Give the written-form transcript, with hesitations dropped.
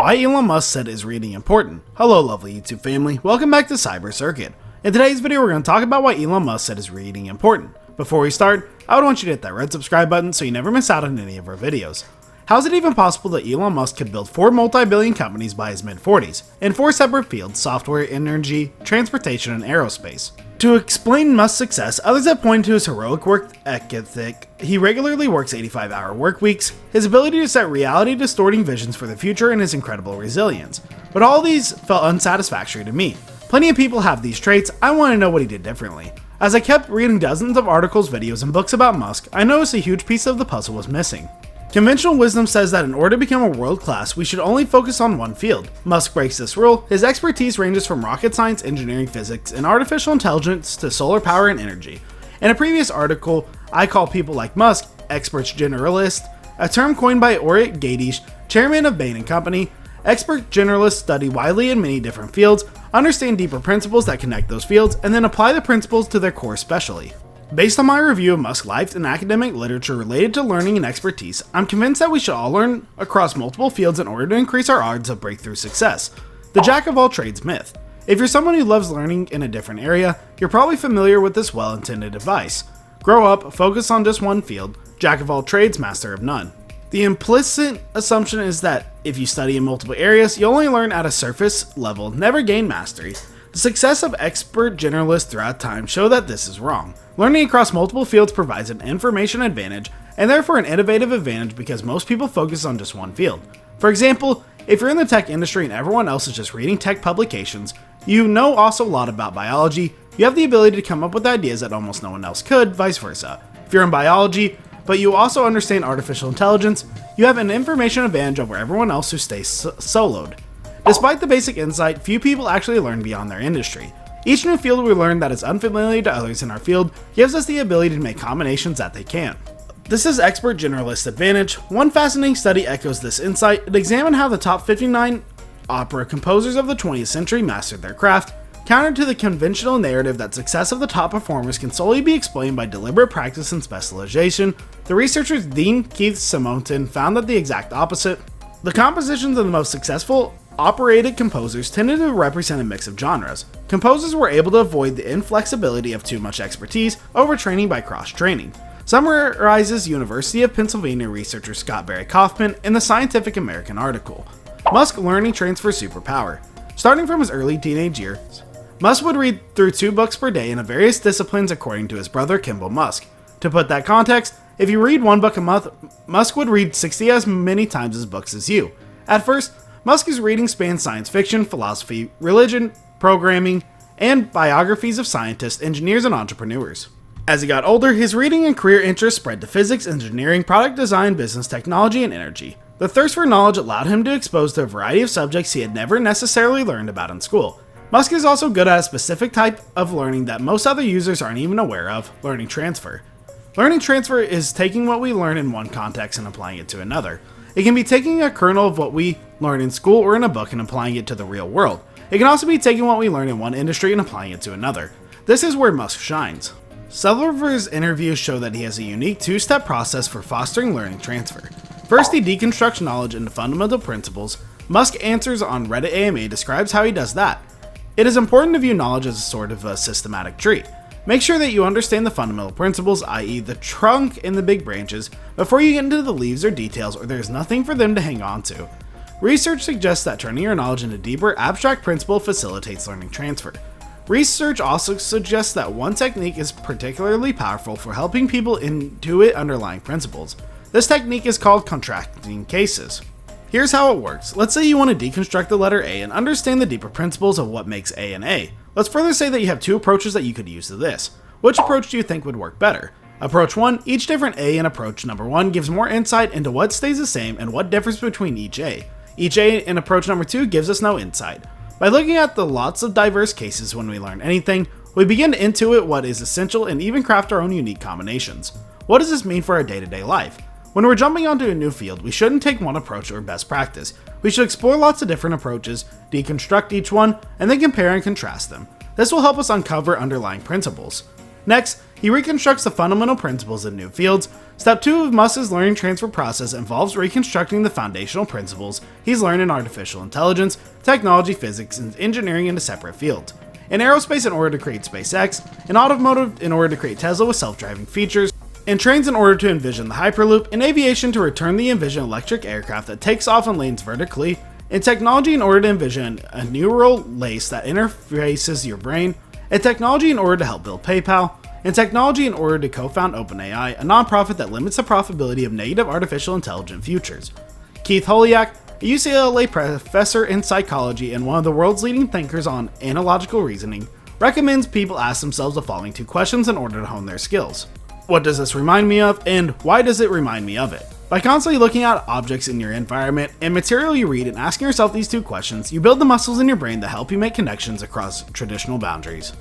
Why Elon Musk said is reading important. Hello lovely YouTube family, welcome back to Cyber Circuit. In today's video we're going to talk about why Elon Musk said is reading important. Before we start, I would want you to hit that red subscribe button so you never miss out on any of our videos. How is it even possible that Elon Musk could build 4 multi-billion companies by his mid-40s, in 4 separate fields: software, energy, transportation, and aerospace? To explain Musk's success, others have pointed to his heroic work ethic. He regularly works 85-hour work weeks, his ability to set reality-distorting visions for the future, and his incredible resilience. But all these felt unsatisfactory to me. Plenty of people have these traits. I want to know what he did differently. As I kept reading dozens of articles, videos, and books about Musk, I noticed a huge piece of the puzzle was missing. Conventional wisdom says that in order to become a world class, we should only focus on one field. Musk breaks this rule. His expertise ranges from rocket science, engineering, physics, and artificial intelligence to solar power and energy. In a previous article, I call people like Musk experts generalists, a term coined by Orit Gadish, chairman of Bain & Company. Expert generalists study widely in many different fields, understand deeper principles that connect those fields, and then apply the principles to their core specialty. Based on my review of Musk's life and academic literature related to learning and expertise, I'm convinced that we should all learn across multiple fields in order to increase our odds of breakthrough success. The jack of all trades myth. If you're someone who loves learning in a different area, you're probably familiar with this well-intended advice. Grow up, focus on just one field, jack of all trades, master of none. The implicit assumption is that if you study in multiple areas, you only learn at a surface level, never gain mastery. The success of expert generalists throughout time show that this is wrong. Learning across multiple fields provides an information advantage, and therefore an innovative advantage because most people focus on just one field. For example, if you're in the tech industry and everyone else is just reading tech publications, you know also a lot about biology, you have the ability to come up with ideas that almost no one else could, vice versa. If you're in biology, but you also understand artificial intelligence, you have an information advantage over everyone else who stays soloed. Despite the basic insight, few people actually learn beyond their industry. Each new field we learn that is unfamiliar to others in our field gives us the ability to make combinations that they can't. This is expert generalist advantage. One fascinating study echoes this insight. It examined how the top 59 opera composers of the 20th century mastered their craft. Counter to the conventional narrative that success of the top performers can solely be explained by deliberate practice and specialization, the researchers Dean Keith Simonton found that the exact opposite. The compositions of the most successful operated composers tended to represent a mix of genres. Composers were able to avoid the inflexibility of too much expertise overtraining by cross-training. Summarizes University of Pennsylvania researcher Scott Barry Kaufman in the Scientific American article. Musk learning transfer superpower. Starting from his early teenage years, Musk would read through 2 books per day in various disciplines according to his brother Kimball Musk. To put that context, if you read 1 book a month, Musk would read 60 as many times as books as you. At first, Musk's reading spanned science fiction, philosophy, religion, programming, and biographies of scientists, engineers, and entrepreneurs. As he got older, his reading and career interests spread to physics, engineering, product design, business, technology, and energy. The thirst for knowledge allowed him to expose to a variety of subjects he had never necessarily learned about in school. Musk is also good at a specific type of learning that most other users aren't even aware of: learning transfer. Learning transfer is taking what we learn in one context and applying it to another. It can be taking a kernel of what we learn in school or in a book and applying it to the real world. It can also be taking what we learn in one industry and applying it to another. This is where Musk shines. Several of his interviews show that he has a unique 2-step process for fostering learning transfer. First, he deconstructs knowledge into fundamental principles. Musk Answers on Reddit AMA describes how he does that. It is important to view knowledge as a sort of a systematic tree. Make sure that you understand the fundamental principles, i.e. the trunk and the big branches, before you get into the leaves or details, or there's nothing for them to hang on to. Research suggests that turning your knowledge into deeper, abstract principle facilitates learning transfer. Research also suggests that one technique is particularly powerful for helping people intuit underlying principles. This technique is called contrasting cases. Here's how it works. Let's say you want to deconstruct the letter A and understand the deeper principles of what makes A an A. Let's further say that you have 2 approaches that you could use to this. Which approach do you think would work better? Approach 1, each different A in approach number 1 gives more insight into what stays the same and what differs between each A. Each A in approach number 2 gives us no insight. By looking at the lots of diverse cases when we learn anything, we begin to intuit what is essential and even craft our own unique combinations. What does this mean for our day-to-day life? When we're jumping onto a new field, we shouldn't take one approach or best practice. We should explore lots of different approaches, deconstruct each one, and then compare and contrast them. This will help us uncover underlying principles. Next, He reconstructs the fundamental principles in new fields. Step 2 of Musk's learning transfer process involves reconstructing the foundational principles he's learned in artificial intelligence, technology, physics, and engineering into separate fields. In aerospace, in order to create SpaceX, in automotive, in order to create Tesla with self-driving features, in trains, in order to envision the Hyperloop, in aviation, to return the envision electric aircraft that takes off and lands vertically, in technology, in order to envision a neural lace that interfaces your brain, in technology, in order to help build PayPal, in technology, in order to co-found OpenAI, a nonprofit that limits the profitability of negative artificial intelligent futures. Keith Holyak, a UCLA professor in psychology and one of the world's leading thinkers on analogical reasoning, recommends people ask themselves the following 2 questions in order to hone their skills. What does this remind me of, and why does it remind me of it? By constantly looking at objects in your environment and material you read and asking yourself these 2 questions, you build the muscles in your brain that help you make connections across traditional boundaries.